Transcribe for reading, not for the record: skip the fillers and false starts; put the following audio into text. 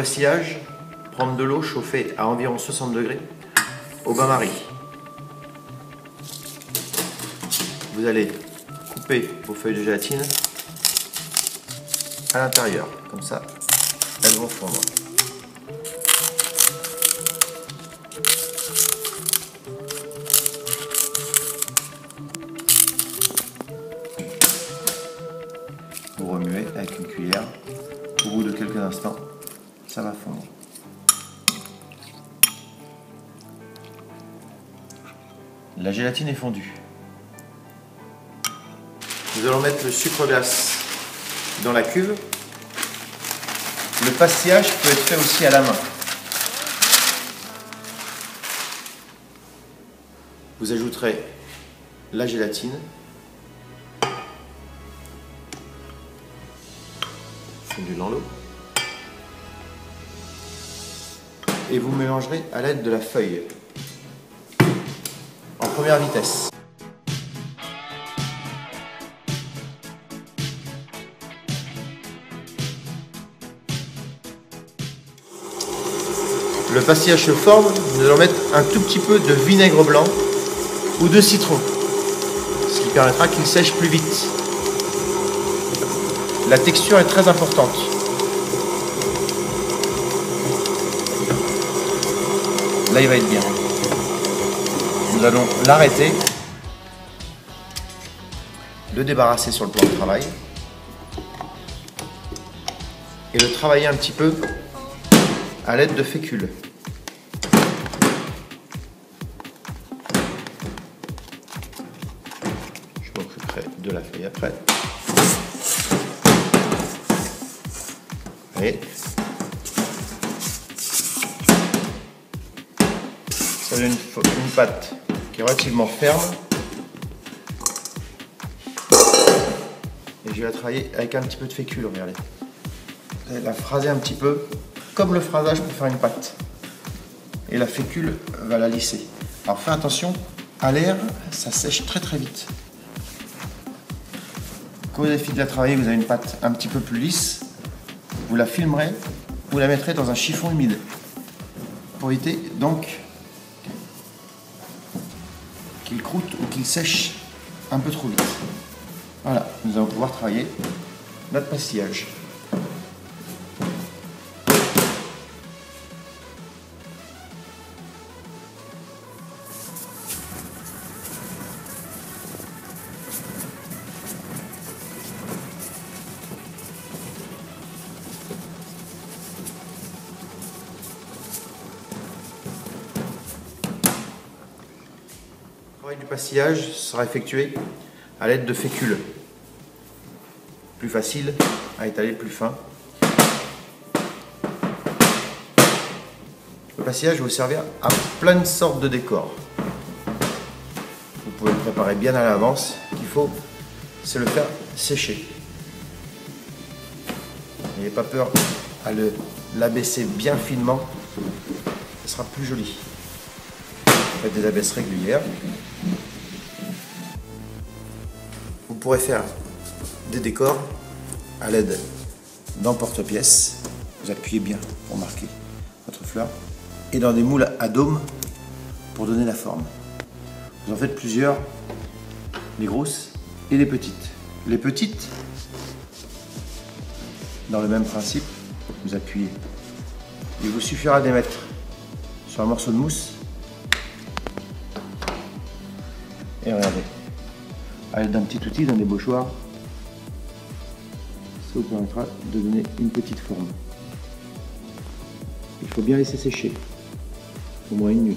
pastillage, prendre de l'eau chauffée à environ 60 degrés au bain-marie. Vous allez couper vos feuilles de gélatine à l'intérieur, comme ça, elles vont fondre. Vous remuez avec une cuillère, au bout de quelques instants, ça va fondre. La gélatine est fondue. Nous allons mettre le sucre glace dans la cuve. Le pastillage peut être fait aussi à la main. Vous ajouterez la gélatine, fondue dans l'eau, et vous mélangerez à l'aide de la feuille en première vitesse. Le pastillage se forme, nous allons mettre un tout petit peu de vinaigre blanc ou de citron, ce qui permettra qu'il sèche plus vite. La texture est très importante. Là, il va être bien. Nous allons l'arrêter, le débarrasser sur le plan de travail et le travailler un petit peu à l'aide de fécule. Je m'occuperai de la feuille après. Et ça donne une pâte qui est relativement ferme. Et je vais la travailler avec un petit peu de fécule, regardez. Vous allez la phraser un petit peu, comme le phrasage pour faire une pâte. Et la fécule va la lisser. Alors faites attention, à l'air, ça sèche très très vite. Quand vous avez fini de la travailler, vous avez une pâte un petit peu plus lisse. Vous la filmerez, vous la mettrez dans un chiffon humide. Pour éviter donc qu'il croûte ou qu'il sèche un peu trop vite. Voilà, nous allons pouvoir travailler notre pastillage. Le travail du pastillage sera effectué à l'aide de fécule. Plus facile à étaler, plus fin. Le pastillage va vous servir à plein de sortes de décors. Vous pouvez le préparer bien à l'avance. Ce qu'il faut, c'est le faire sécher. N'ayez pas peur à l'abaisser bien finement. Ce sera plus joli. Faites des abaisses régulières. Vous pourrez faire des décors à l'aide d'un porte-pièce. Vous appuyez bien pour marquer votre fleur. Et dans des moules à dôme pour donner la forme. Vous en faites plusieurs, les grosses et les petites. Les petites, dans le même principe, vous appuyez. Il vous suffira de les mettre sur un morceau de mousse. Et regardez, à l'aide d'un petit outil, dans des pochoirs, ça vous permettra de donner une petite forme. Il faut bien laisser sécher, au moins une nuit.